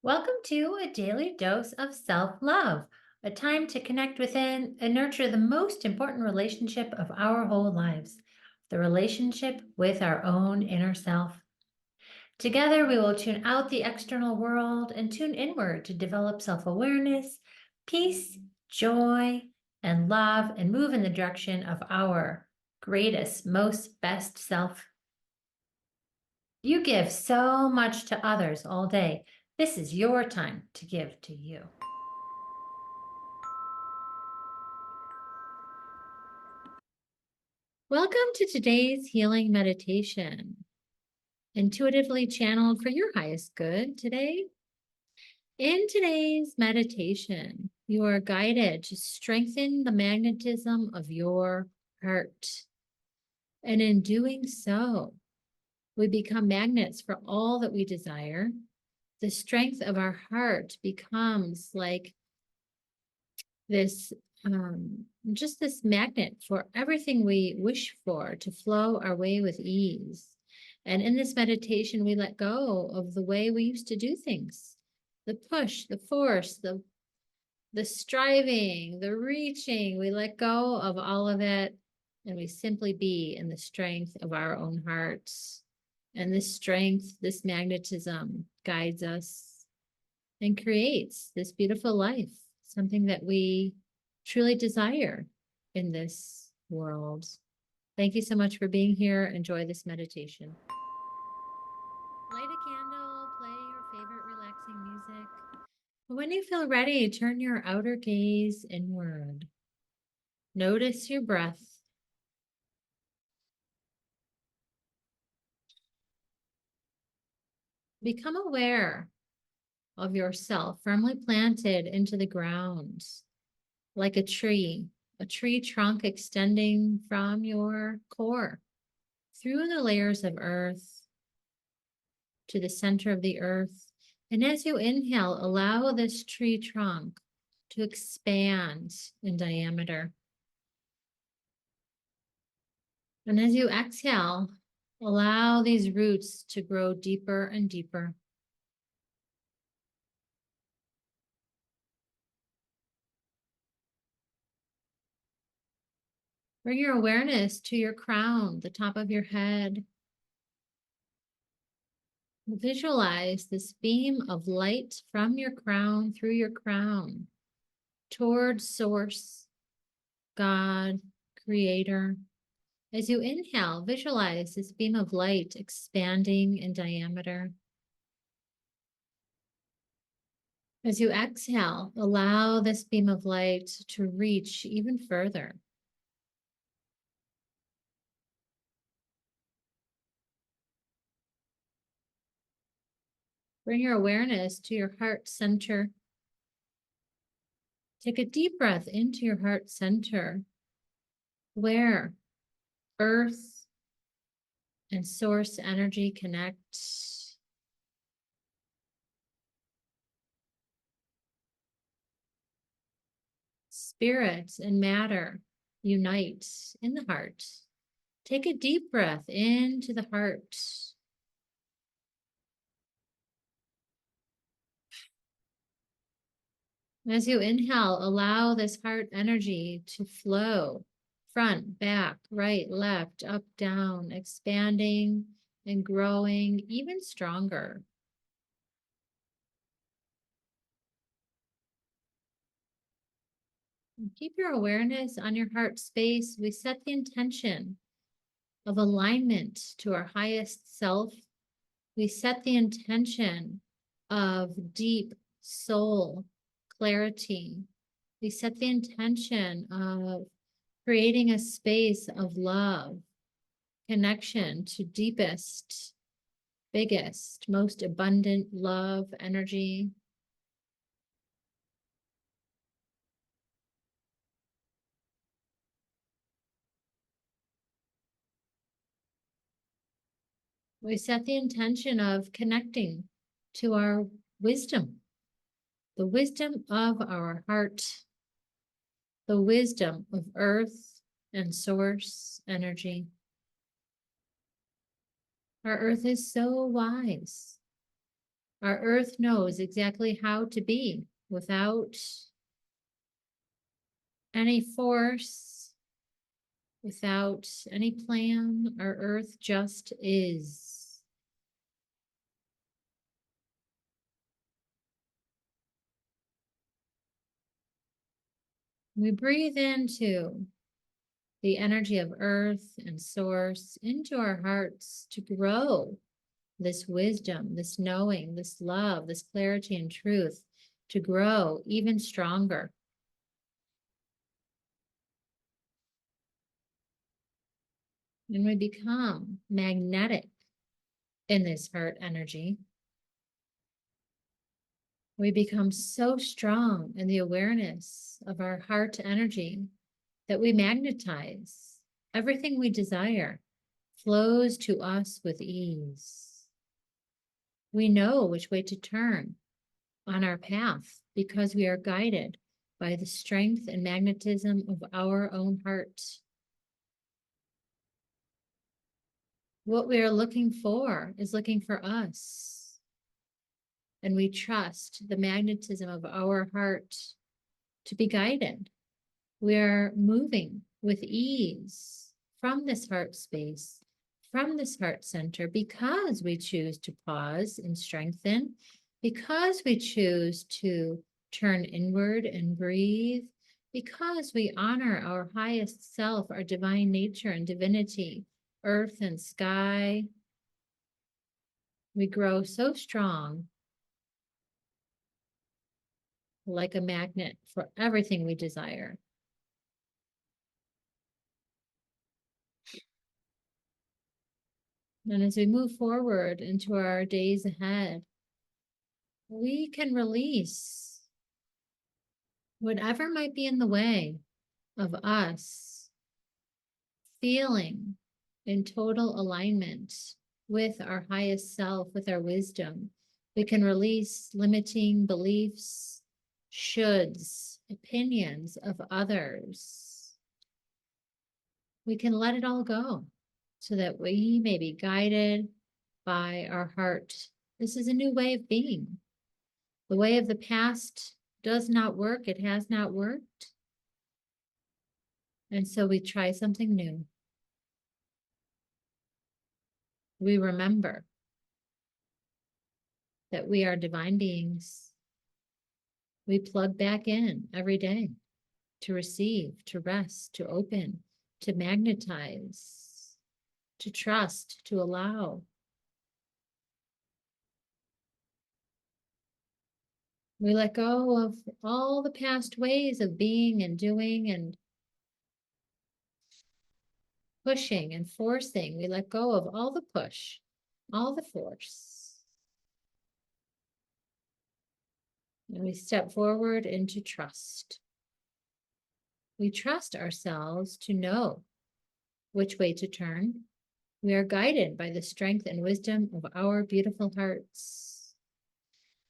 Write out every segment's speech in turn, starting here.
Welcome to a daily dose of self-love, a time to connect within and nurture the most important relationship of our whole lives, the relationship with our own inner self. Together, we will tune out the external world and tune inward to develop self-awareness, peace, joy, and love, and move in the direction of our greatest, most best self. You give so much to others all day. This is your time to give to you. Welcome to today's healing meditation, intuitively channeled for your highest good today. In today's meditation, you are guided to strengthen the magnetism of your heart. And in doing so, we become magnets for all that we desire. The strength of our heart becomes like this, just this magnet for everything we wish for to flow our way with ease. And in this meditation, we let go of the way we used to do things, the push, the force, the striving, the reaching. We let go of all of it, and we simply be in the strength of our own hearts. And this strength, this magnetism guides us and creates this beautiful life, something that we truly desire in this world. Thank you so much for being here. Enjoy this meditation. Light a candle, play your favorite relaxing music. When you feel ready, turn your outer gaze inward. Notice your breath. Become aware of yourself firmly planted into the ground, like a tree trunk extending from your core through the layers of earth to the center of the earth. And as you inhale, allow this tree trunk to expand in diameter. And as you exhale, allow these roots to grow deeper and deeper. Bring your awareness to your crown, the top of your head. Visualize this beam of light from your crown, through your crown, towards Source, God, Creator. As you inhale, visualize this beam of light expanding in diameter. As you exhale, allow this beam of light to reach even further. Bring your awareness to your heart center. Take a deep breath into your heart center, where earth and source energy connect. Spirit and matter unite in the heart. Take a deep breath into the heart. As you inhale, allow this heart energy to flow front, back, right, left, up, down, expanding and growing even stronger. And keep your awareness on your heart space. We set the intention of alignment to our highest self. We set the intention of deep soul clarity. We set the intention of creating a space of love, connection to deepest, biggest, most abundant love energy. We set the intention of connecting to our wisdom, the wisdom of our heart, the wisdom of earth and source energy. Our earth is so wise. Our earth knows exactly how to be without any force, without any plan. Our earth just is. We breathe into the energy of earth and source into our hearts to grow this wisdom, this knowing, this love, this clarity and truth to grow even stronger. And we become magnetic in this heart energy. We become so strong in the awareness of our heart energy that we magnetize. Everything we desire flows to us with ease. We know which way to turn on our path because we are guided by the strength and magnetism of our own heart. What we are looking for is looking for us. And we trust the magnetism of our heart to be guided. We are moving with ease from this heart space, from this heart center, because we choose to pause and strengthen, because we choose to turn inward and breathe, because we honor our highest self, our divine nature and divinity, earth and sky. We grow so strong, like a magnet for everything we desire. And as we move forward into our days ahead, we can release whatever might be in the way of us feeling in total alignment with our highest self, with our wisdom. We can release limiting beliefs, shoulds, opinions of others. We can let it all go so that we may be guided by our heart. This is a new way of being. The way of the past does not work. It has not worked. And so we try something new. We remember that we are divine beings. We plug back in every day to receive, to rest, to open, to magnetize, to trust, to allow. We let go of all the past ways of being and doing and pushing and forcing. We let go of all the push, all the force. And we step forward into trust. We trust ourselves to know which way to turn. We are guided by the strength and wisdom of our beautiful hearts.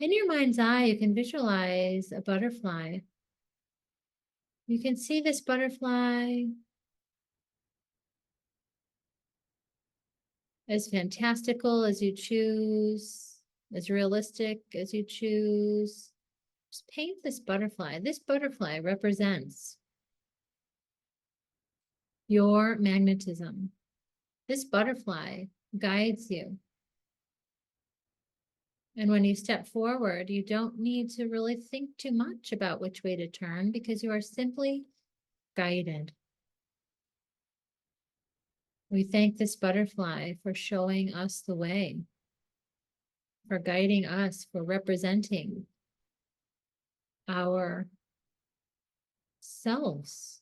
In your mind's eye, you can visualize a butterfly. You can see this butterfly as fantastical as you choose, as realistic as you choose. Just paint this butterfly. This butterfly represents your magnetism. This butterfly guides you. And when you step forward, you don't need to really think too much about which way to turn because you are simply guided. We thank this butterfly for showing us the way, for guiding us, for representing our selves.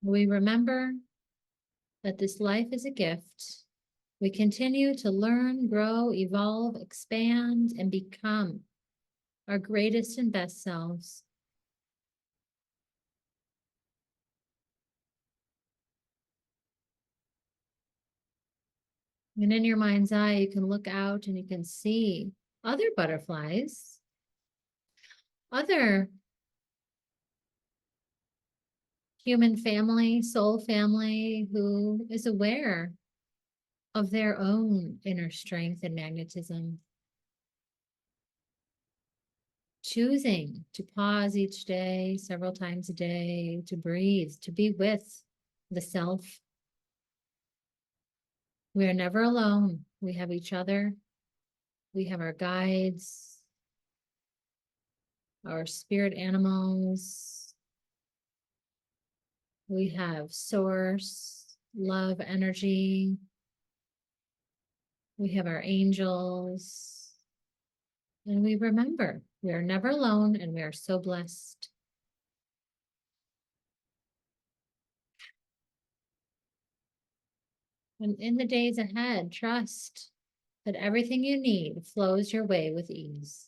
We remember that this life is a gift. We continue to learn, grow, evolve, expand, and become our greatest and best selves. And in your mind's eye, you can look out and you can see other butterflies, other human family, soul family, who is aware of their own inner strength and magnetism. Choosing to pause each day, several times a day, to breathe, to be with the self. We are never alone. We have each other. We have our guides, our spirit animals. We have source, love, energy. We have our angels. And we remember we are never alone and we are so blessed. And in the days ahead, trust that everything you need flows your way with ease.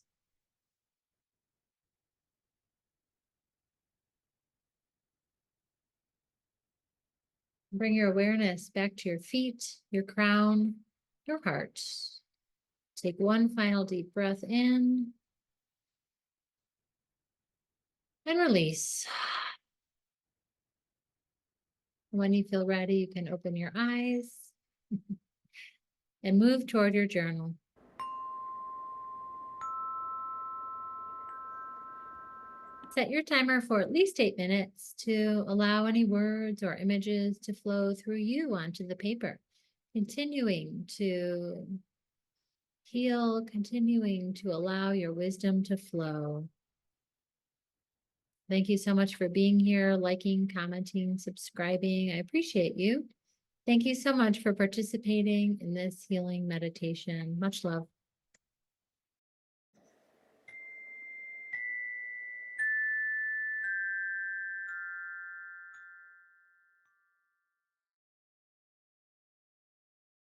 Bring your awareness back to your feet, your crown, your heart. Take one final deep breath in and release. When you feel ready, you can open your eyes and move toward your journal. Set your timer for at least 8 minutes to allow any words or images to flow through you onto the paper, continuing to heal, continuing to allow your wisdom to flow. Thank you so much for being here, liking, commenting, subscribing. I appreciate you. Thank you so much for participating in this healing meditation. Much love.